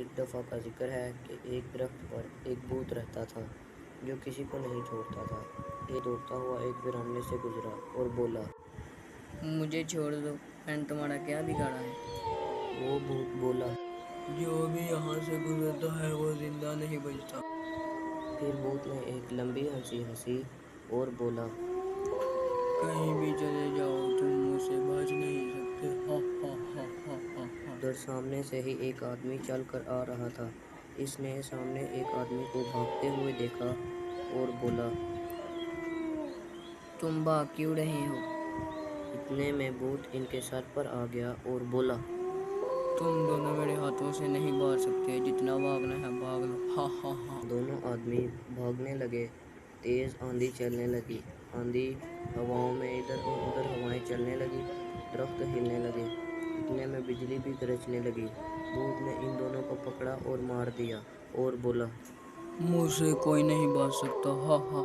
ایک دفعہ کا ذکر ہے کہ ایک درخت پر ایک بھوت رہتا تھا جو کسی کو نہیں چھوڑتا تھا۔ یہ دوڑتا ہوا ایک ویرانے سے گزرا اور بولا، مجھے چھوڑ دو، میں نے تمہارا کیا بگاڑا ہے؟ وہ بھوت بولا، جو بھی یہاں سے گزرتا ہے وہ زندہ نہیں بچتا۔ پھر بھوت نے ایک لمبی ہنسی ہنسی اور بولا، کہیں بھی چلے جاؤ تم مجھ سے بچ نہیں سکتے، ہا ہا ہا ہا ہا ہا۔ ادھر سامنے سے ہی ایک آدمی چل کر آ رہا تھا۔ اس نے سامنے ایک آدمی کو بھاگتے ہوئے دیکھا اور بولا، تم بھاگ کیوں رہے ہو؟ اتنے میں بھوت ان کے سر پر آ گیا اور بولا، تم دونوں میرے ہاتھوں سے نہیں بھاگ سکتے، جتنا بھاگنا ہے بھاگ لو، ہا ہا ہا۔ دونوں آدمی بھاگنے لگے۔ تیز آندھی چلنے لگی۔ آندھی ہواؤں میں ادھر اور ادھر ہوائیں چلنے لگی، درخت ہلنے لگے۔ اتنے میں بجلی بھی گرجنے لگی۔ بھوت نے ان دونوں کو پکڑا اور مار دیا اور بولا، مجھ سے کوئی نہیں بچ سکتا، ہا ہا۔